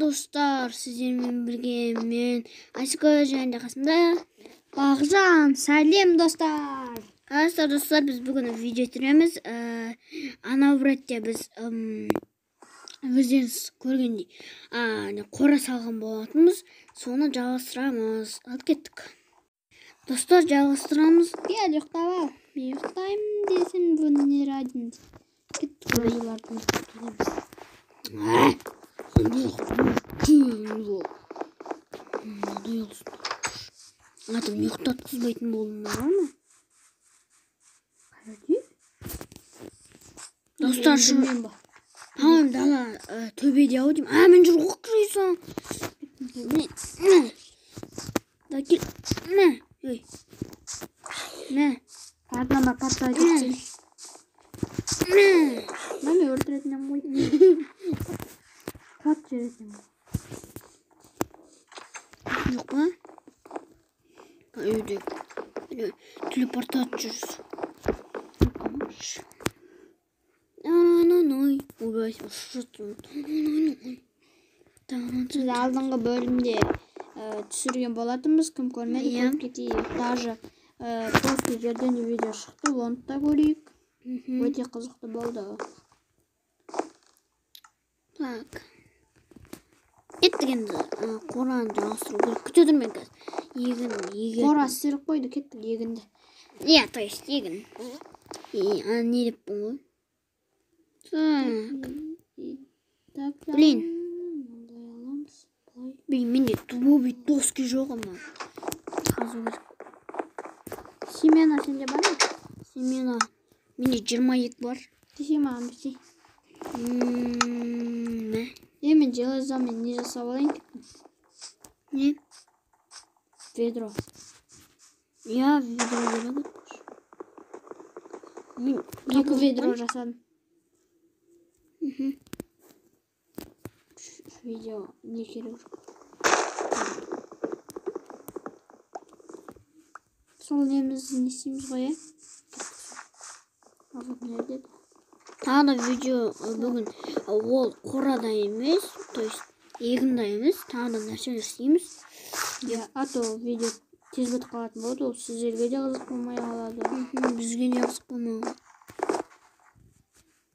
достар, сіздермен бірге мен Асика және қасымда Бағжан. Сәлем достар. Достар, біз бүгін видео түсіреміз. Анау ретте біз өздеріңіз көргендей қора салған болатынбыз. Соны жалғастырамыз. Алып кеттік. Достар, жалғастырамыз. Gel ұйықтап. Мен ұйықтаймын десін, бұны не радио. Кеттік қоралардың келеміз. Адам ұйықтатқызбайтын болдым ма? Достар, тамам дала төбеде ау деймін. Мен жүр оқырайсың. Да кел. Ой. Картама карта жетсін. Маме өлтіретінен қойдым. Кат жеретінен. Жоқ па? Үйде телепортат жүрсі. Біз алдыңғы бөлімде түсірген болатынбыз, кім көрмеді, көріп кетейік. Даже плоский жерден видео шықты, оны да көрейік. Өте қызықты болды. Так. Кеттік енді қораны жалғастыру керек. Күтедім мен қазір. Егін. Қора сырып қойды, кеттік егінді. То есть егін. Не деп бұл ғой? Блин, менде дубовый доски жоқ ama. Қазу керек. Семена сенде бар ма? Семена. Менде 22 бар. Десе маған бізей. Мен железамен не жасап алайын? Не? Ведро. Ведро болады. Екі ведро жасадым. Видео не керек жоқ. Сол немізді не істейміз ғой, Тағы да видео бүгін ол қорада емес, то есть егінда емес, тағы да нәрселер істейміз. А то видео тез бітіп қалатын болады, ол сіздерге де қызық болмай қалады. Бізге де қызық болмай қалады.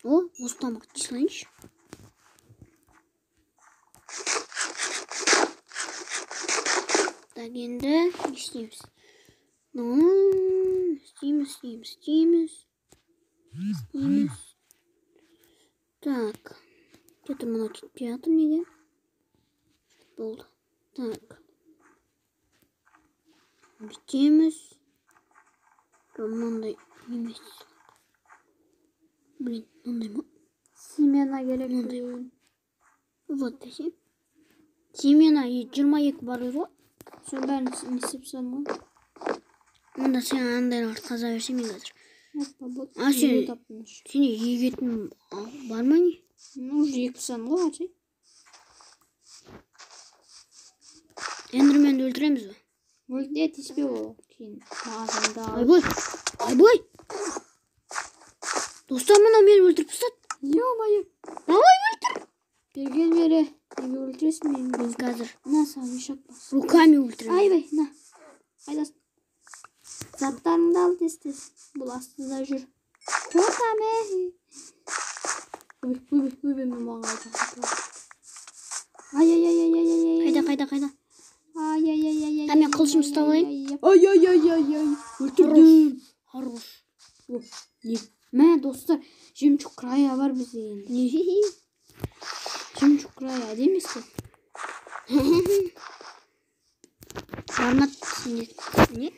Осы тамақты жасайыншы. Так, енді не істейміз? Істейміз. Так. Где-то мына кетпей жатыр неге? Болды. Так. Бүйтеміз. Мынандай емес. Блин, мынандай ма? Семена керек дейін. Вот десем. Семена 22 бар ғой. Сол бәрін не істепсам ғой? Онда сен андайларды қаза берсем мен қазір. Сен егетін бар ма не? Уже екпісам ғой, ачай. Эндерменді өлтіреміз бі? Өлтіре теспе ол. Кейін мағазында. Айбой! Достар, мұна мені өлтіріп тастады. Ё-майы. Давай өлтір! Берген бері. Неге өлтіресің мен? Мен қазір. На, саған ешак бас. Руками өлтірем. Айбай, на. Қайдасың? Заттарыңды ал тез-тез. Бұл астында жүр. Қорқаме. Өбе, мен маған айтам. Ай. Қайда? Ай. Мен қылышым ұстап алайын. Ай. Өлтірдім. Хорош. Мә, достар, жемчуг края бар бізде енді. Жемчуг края, демес пе? Бармат сенде. Не?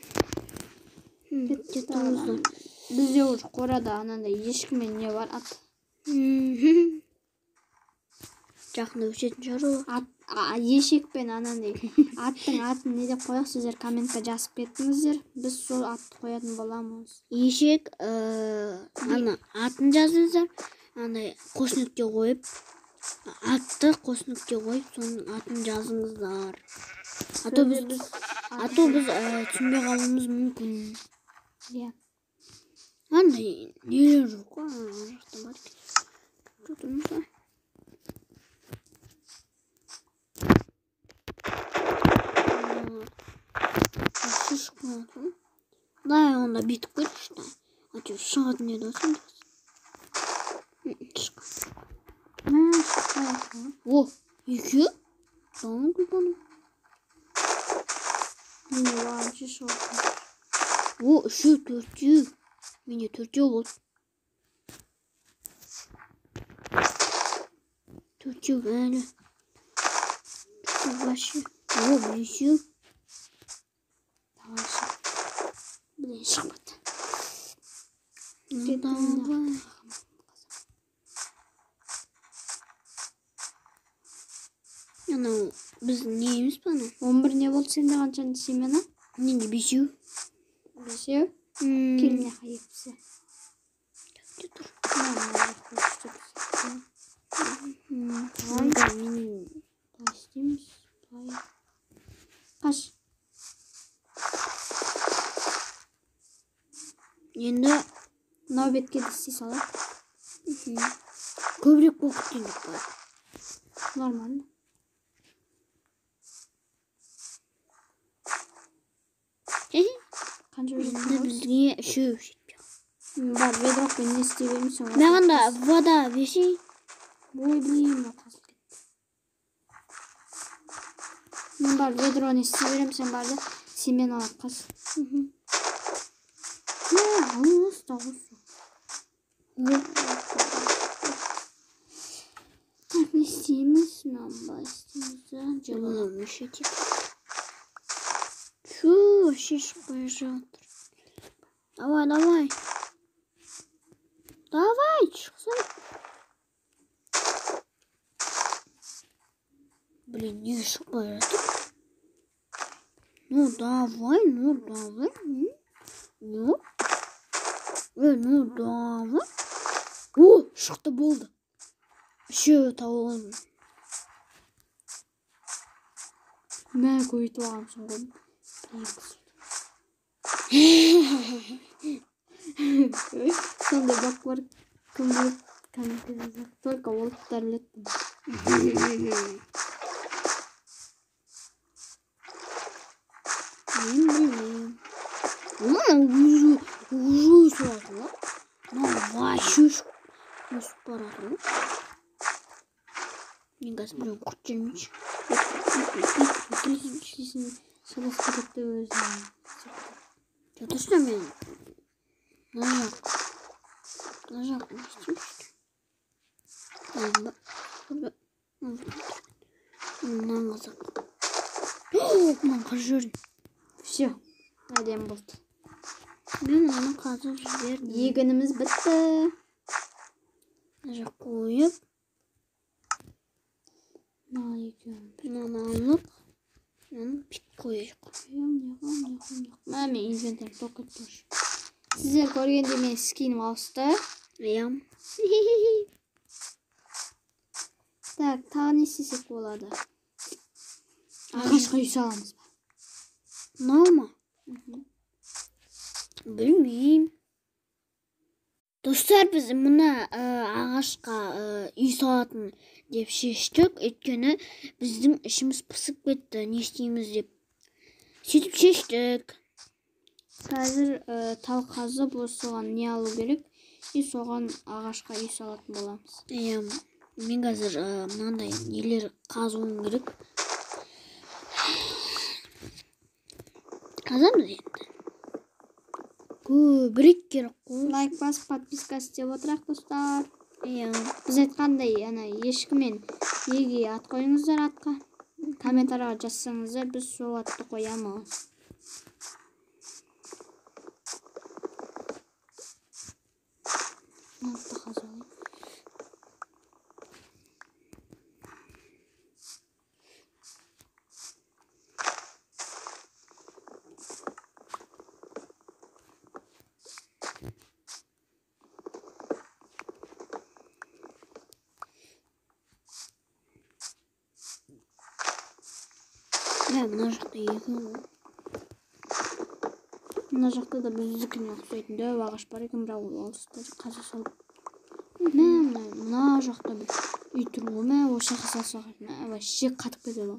Бізде уже қорада анандай ешкімен не бар, ат. Жақында өшетін шығар ол. Ешекпен анандай аттың атын не деп қояқ, сіздер комментқа жазып кеттіңіздер. Біз сол атты қоятын боламыз. Ешек атын жазыңыздар. Андай қос нүкте қойып, атты қос нүкте қойып, соның атын жазыңыздар. А то біз түсінбей қалуымыз мүмкін. Андай нелер жоқ қой, жақта бар екен. шықпады. Дай онда бүйтіп көрші. Әйтеуір шығатын еді осы. О, екі? Соның күлбаным. О, үші, төртеу. Менде төртеу болды. Төртеу әлі. Вообще. О, бесеу. Блин, шықпады. Давай. Анау біз не емес па анау? 11 не болды сенде қаншанды семена? Менде бесеу. Бесеу? Келіне қайыпсы. Қаш? Енді мынау бетке істей салайық. көбірек болып кеткен жоқ па. Нормально. Қанша Енді бізге үшеу жетпей. бар, ведроппен не істей бермейсің? Маған да вода берсей. Ой, блин, қазылып кетті. Мен бар, ведроны істей берем, сен бар да семен алып қаз. Алыңыз да осы. Так, не істейміз, мынау істейміз. Жылым еще тек. Фу, вообще шықпай жатыр. Давай, давай. Давай, шықсай. Блин, не шықпай жатыр. Ну, давай. Ну, ну, давай. О, шықты болды. Үшеу тауып аламын. Мә, көйтіп алғансың ғой. Сондай бақ бар, кім біліп комментарияда. Только олықтар білетін. Мен білмеймін. Уже сұрады ма? Вообще өсіп барады ма? Мен қазір біреу құрт жүрмейші. Сесін шылыс кетті өзіне. Жатырсына мен. Мына жақ не істеймші? Мынан қазақ. Мынан қажырын. Все, әдем болды. Мен оны қазып жібердім. Егініміз бітті. Мына жақ қойып. Мынаны алып. Мынаны бүйтіп қойып. Мен инвентарь тоқып тұр. Сіздер көргенде мен скинім ауысты. Ям. Так, тағы не істесек болады? Ағашқа үй саламыз ба? Мынау ма? Білмеймін. Достар, біз мына ағашқа үй салатын деп шештік. Өйткені біздің ішіміз пысып кетті. Не істейміз деп. Сөйтіп шештік. Қазір тал қазып соған не алу керек? И соған ағашқа үй салатын боламыз. Ям. Мен қазір мынандай нелер қазуым керек. Қазамыз енді. Көбірек керек қой. Лайк басып, подписка істеп отырақ, достар. Ям. Біз айтқандай, ешкімен неге ат қойыңыздар атқа. Комментарияға жазсаңыздар, біз сол атты қоямыз. Атты қазалайық. Мына жақта екі. Мына жақта да біздікіне ұқсайтын дөп ағаш бар екен, бірақ ол алыста қаза салып. Мына жақта бір үй тұруы осы жаққа салсақ, вообще қатып кетеді.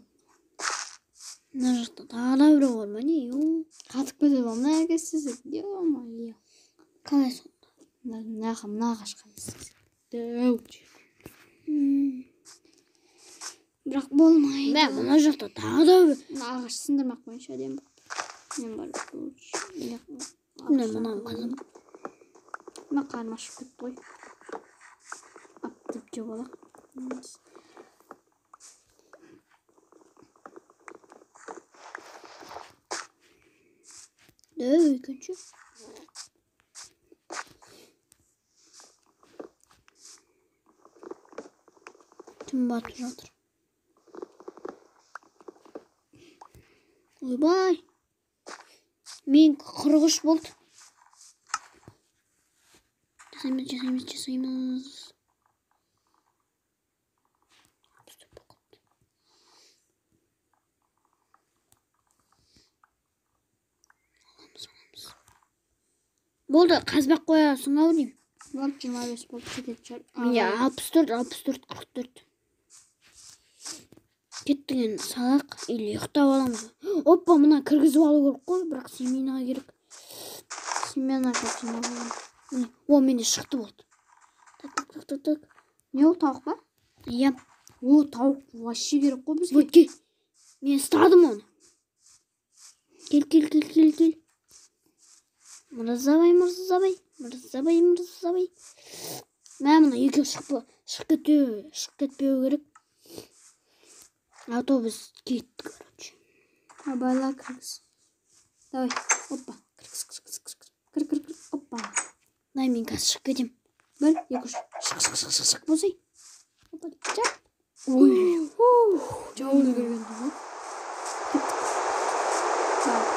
мына жақта тағы да біреу бар ма не? Қатып кетіп ал, мына жерге істесек. Қалай сонда? Мына ағашқа істесек. Дәу. Бірақ болмайды. Мә, мына жақта тағы да бір. Мына ағаш сындырмақ бойынша әдемі. Мен бар. Міне мынаны қазам. Мына қарным ашып кетті ғой. Аптып жеп алақ. Екінші. Түн батып жатыр. Ойбай. Мен 43 болды. Жасаймыз. Болды, қазбақ қоясың ау деймін. Болды, 25 болып кетеді шығар. Менде 64, 44. Кеттік енді салақ или ұйықтап аламыз. Оппа, мына кіргізіп алу керек қой, бірақ семенаға керек. Семена капсына болады. О, менде шықты болды. Так. Не ол, тауық ба? Иә. О, тауық вообще керек қой бізге. Вот кел. Мен ұстадым оны. Кел. Мырзабай. Мә, мына екеу шығып кетпеу керек. А то біз кеттік, короче. Абайла кіргіз. Давай, оппа. Кір. Оппа. Дай мен қазір шығып кетем. 1, 2, 3. Шық болсай. Оппа, чап. Ой. Жауыз көргенді ғой.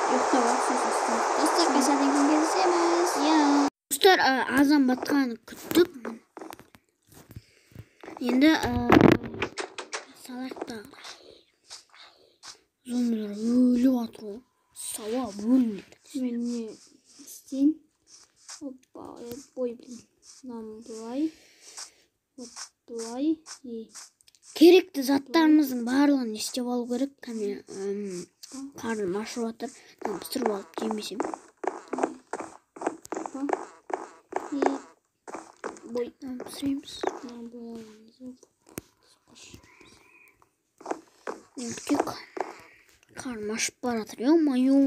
Ұйықтап алып, достар, қашадан кейін кездесеміз. Достар, азан батқанын күттік. Енді салақта зомбилар өліп жатыр ғой. Сауа өлмейді. Мен не істейін? Оппа, ой, блин. Мынаны былай. Былай. Керекті заттарымыздың барлығын істеп алу керек. Кәне қарным ашып жатыр. Пісіріп алып жемесем. Бой. Пісіреміз. Қарным ашып бар жатыр. Ё-моё.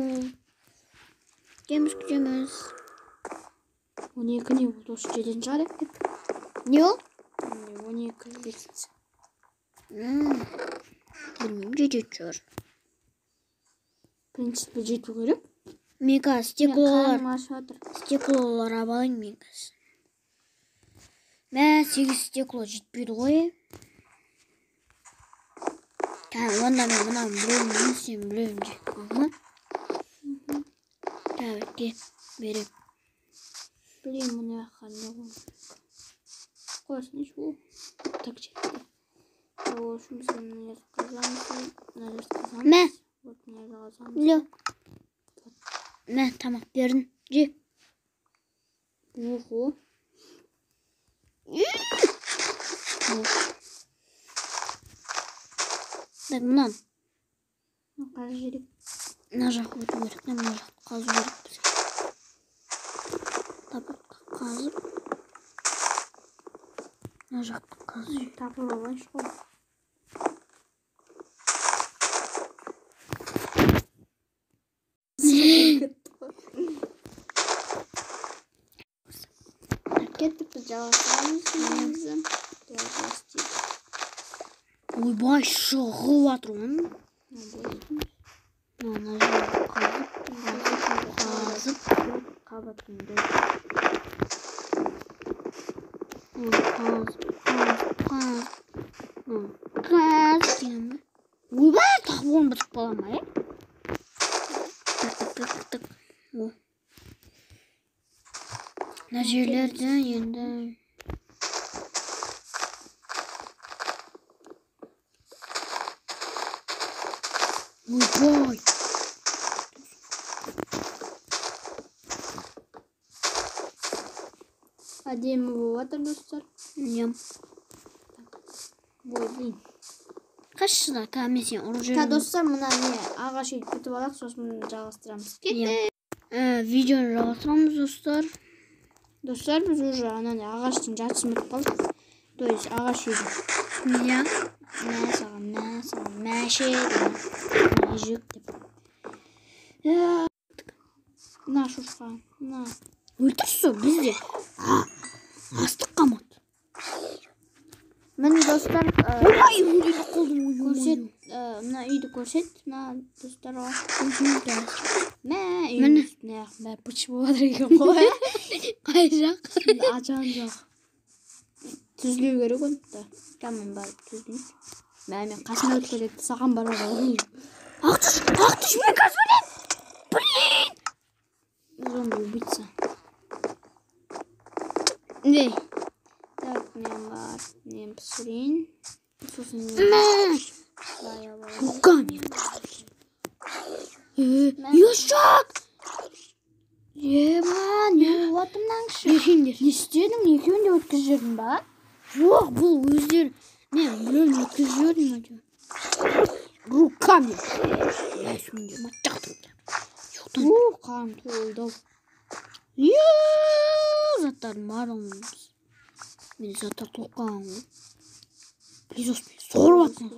Күтеміз. 12 не болды? Осы жерден шығар ек? Не ол? 12 бекітсі. Білмеймін, жетеді шығар. Принципі жету керек. Мен қазір Қарным ашып жатыр. стеклолар абалайын мен қазір. Мә, 8 стекло жетпейді ғой. Онда мен мынаны біреуін үйсем біреуін жеп. Ке, берем. Білейін, мұны қандай ғой. Қойсын еші ол. Так жетті. Ол үшін бізге мына жерді қазамыз. Мә. Вот мына жерді қазамыз. Лё. Мә, тамақ бердің. Же. Охо. Так, мұнан. Қара жерек. Мына жақ өту керек. Мына жақ қазу керек бізге. Тапыртқа қазып. Мына жақты қазу. Тапыр алайыншы ғой. Кеттік біз жалғастырамыз. Ойбай, шығып жатыр оның. Мына жақты қазып. Қабатында. Қаз деген бе? Ойбай, тағы оны бітіп қала ма, е? Так. Мына жерлерді енді... Ойбай! Әдемі болып жатыр, достар. Нем. Ой, блин. Kaçsına kamen sen oruç Ta dostlar mына не ағаш үйді күтіп алақ, сосын жалғастырамыз. Кетті. Videonu rahatlamız dostlar. Достар, біз уже ананы ағаштың жартысын бітіп қалдық. То есть ағаш үйді. Ya. Мә саған, мәше жүк деп. На Шурхан, на. Öldürsün bizi. Astık kamat. Міне достар, Ay öldürdü kolum. көрсет, мына үйді көрсет, мына достарға. Мә, үйдің Міне. үстіне бәрі пыч болып жатыр екен ғой. Kayacak. Ачан жоқ. Түзілу керек онда. Камен барып түзілейін. Мен қасына өтіп кетеді, саған барады. Ақтыш мен газ vereyim. Блин. Зомби убийца. Ne? Так, мен бар. Мен пісірейін. Сосын бая. Руками. Yaşak. Ема, не болады мынаңшы? Еркендер. Не істедің? Екеуін де өткізіп жібердің ба? Жоқ, бұл өздері. Мен біреуін өткізіп жібердім әйтеуір. Руками. Я şimdi мачақтым. Жоқтан. Қан тойды. Заттарым барыңыз. Мен заттар тоққан ғой. Лизос мен сорып атсың.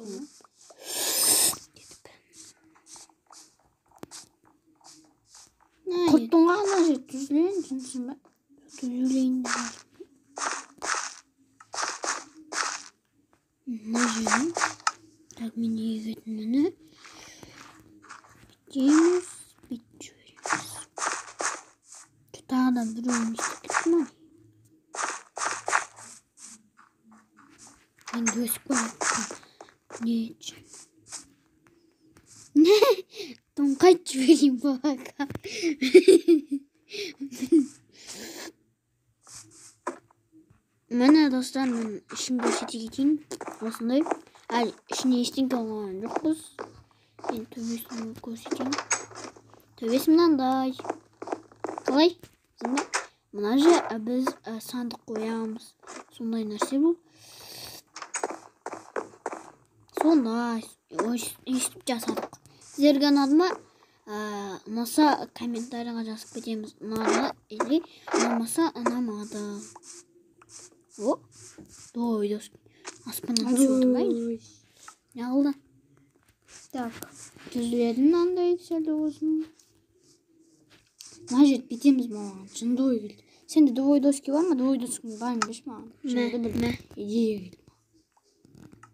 Құрттың қана жет түзілейін, түсінсің ба? Түзелейін де. Мына жерін. Так, мен егетін мені. Бітеміз. Бітіп жібереміз. Тағыдан біреуін істеп кеттім ай. Мен de өсіп қалып. Не етші? Не? Тоңқайт жіберейін бақа. Міне достар, мен ішін көрсете кетейін. Осындай. Әлі ішіне ештеңке алған жоқпыз. Мен төбесін көрсетейін. Төбесі мынандай. Қалай? Мына же біз сандық қоямыз. Сондай нәрсе бұл. Сондай. Өйстіп жасадық. Сіздерге ұнады ма? Ұнаса комментарийға жазып кетеміз. Ұнады или ұнамаса ұнамады. О, дой доски. Аспаннан түсіп отырмай. Не қылды? Так, түзіледі мынандай сәлді осының. Мына жерді бетеміз маған. Шын дой келді. Сенде дой доски бар ма? Дой доскың бар ма? Беш маған. Шынды бір идея келді.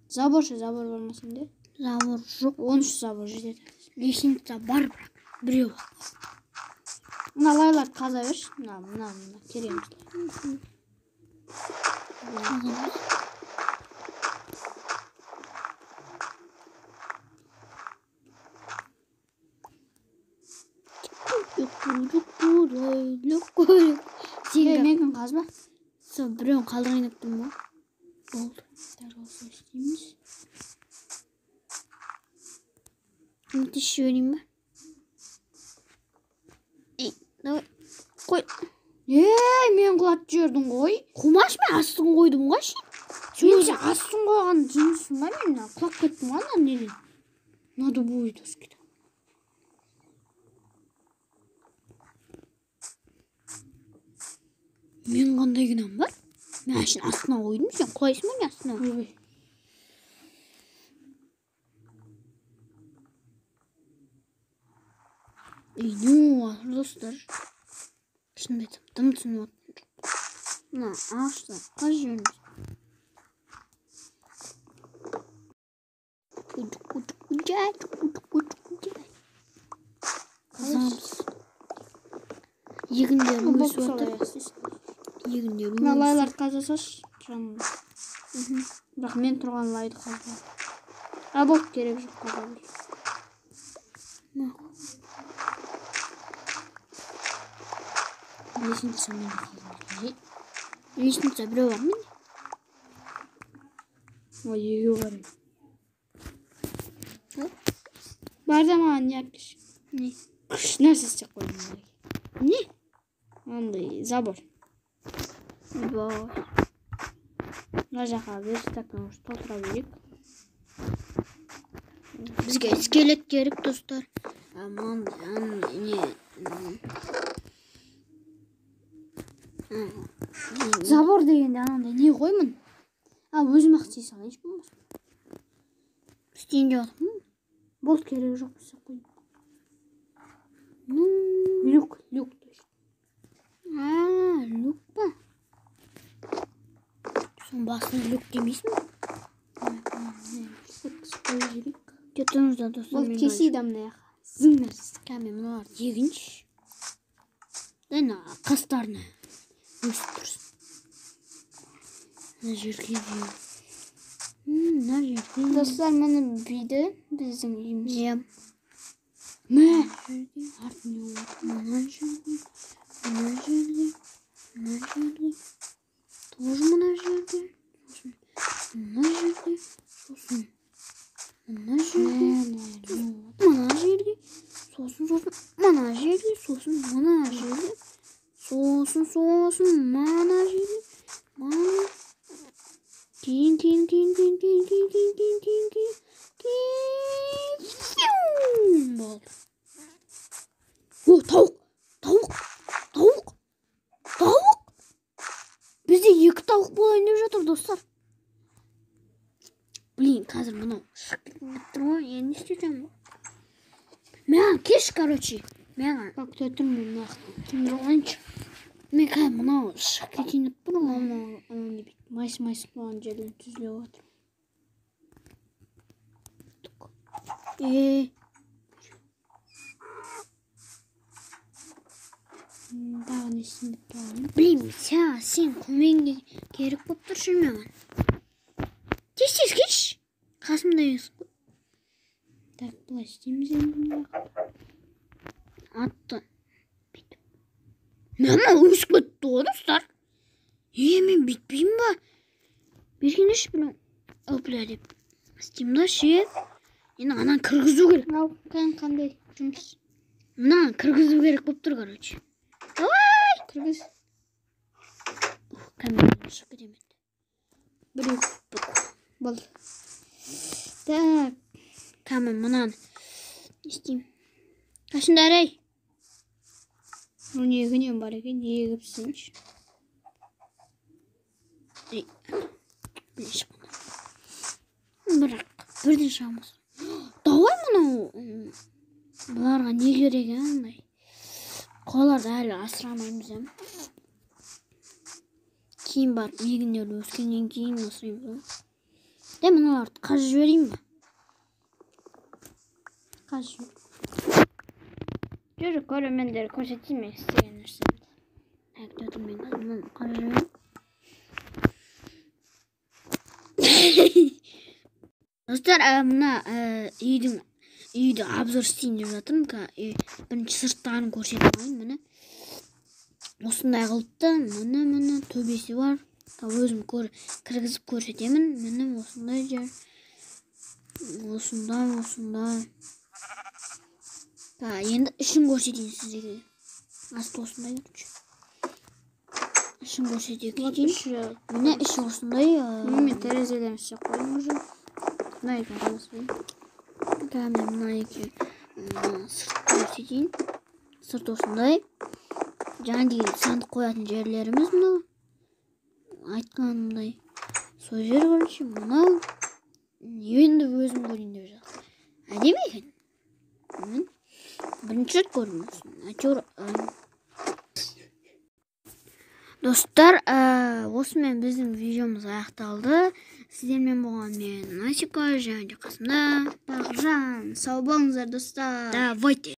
Забор бар ма сенде? Забор жоқ. 13 забор жетеді. Лестница бар бірақ. Біреу. Мына лайларды қаза берші. Мына кереміз. Менің қазба? Сол біреуін қалдырайын еттім ба? Болды. Дәл осы істейміз. Үмітті жіберейін ба? Давай. Қой. Мен құлатып жібердің ғой. Қумаш мен астын қойдым ғой ше. Мен сен астын қойған жұмысым ба мен? Құлап кеттім ғой неден? Надо будет доски. Мен қандай күнәм бар? Мен әшін астына қойдым, сен құлайсың ба не астына? Ойбай. Ну, достар. Шынымды айтсам, дым түсініп отырмын. Мына ағашты қаз жіберіңіз. Қазамыз. Егіндер өсіп отыр. Егіндер Мына лайларды қазасашы жанымда. Бірақ мен тұрған лайды қаза. Аборт керек жоқ қаза бер. Лестница мен қалдым. Лестница біреу бар мен? Ой, еге бар. Бар да маған не әпкеш? Не? Күш нәрсе істеп қойдым. Не? Андай забор. Бай. Мына жаққа верстакпен толтыра берейік. Бізге скелет керек, достар. Забор дегенде анандай не қоймын. Өзім ақ істей салайыншы болмаса. Істейін деп жатырмын. Болт керегі жоқ болса қойын. Люк точно. Люк па? Соның басын люк демейсің бе? Кетіңіздер, достар. Болт кесейді мына яққа. Зыңнарсыз. Кәме мыналарды егінші. Дәна қастарына өсіп тұрсын. Мына жерге дейін. Мына жерге. Достар, міне үйді біздің үйіміз. Мә. Мына жерде. Мына жерде. Тоже мына жерде. Мына жерде. Сосын. Мына жерде. Мына жерде. Сосын. Мына жерде. Сосын. Мына жерде. Сосын. Мына жерде. Кейін. Болды. О, тауық. Бізде 2 тауық болайын деп жатыр, достар. Блин, қазір мынау шығып тұр ғой, енді не істеймін? Маған кеш, короче. Маған Как төтірмен нақты. кімдір ойыншы. Мен қазір мынау шығып кетейін деп тұр ғой. Майс болған жерден түзіліп отыр. Дағы несін деп тұрғаным. Блин, сен көмегіңе керек болып тұр жүрмеген. Тез кеш. Қасымда емесің ғой. Так, былай істейміз енді. Атты. Мама өсіп кетті ғой, достар. Мен бүйтпеймін ба? Бергенеші білем. Бля деп. Істеймін да ше. Енді анан кіргізу керек. Қандай жұмыс? Мына кіргізу керек болып тұр, короче. Давай! Кіргіз. Камера шығып кетемеді. Біреу. Бол. Так. Камера мынаны істеймін. Қашында әрей? Оның егінен бар екен, егіпсінші. Білеші мұны. Бірақ бірден шығамыз. Давай мұны. Бұларға не керек андай? Қоларды әлі асырамаймыз әм. Кейін барып егіндер өскеннен кейін асыраймыз. Де мұналарды қажып жіберейін ба? Қажып. Жүрі көрермендері көрсетейін мен істеген нәрсемді. Әкті мен мұны қажып жіберейін. Достар, мына үйді обзор істейін деп жатырмын. Бірінші сырттарын көрсетіп алайын, міне. Осындай қылыпты, міне төбесі бар. Өзім кіргізіп көрсетемін. Міне осындай жер. Осындай. Енді ішін көрсетейін сіздерге. Асты осындай көрші. Ішін көрсетейін. Міне іші осындай. Мен терезеден істеп қойдым уже. Мына екен қаласымен. Мына екен сырт көрсетейін. Сырт осындай. Жаңа деген сандық қоятын жерлеріміз мынау. Айтқанымдай. Сол жер көрші. Мынау. Енді өзім көрейін деп жатыр. Әдемі екен. Бірінші рет көрдім. Әйтеуір. Достар, осымен біздің видеомыз аяқталды. Сіздермен болған мен Насика, және қасымда Бақытжан. Сау болыңыздар, достар. Давайте.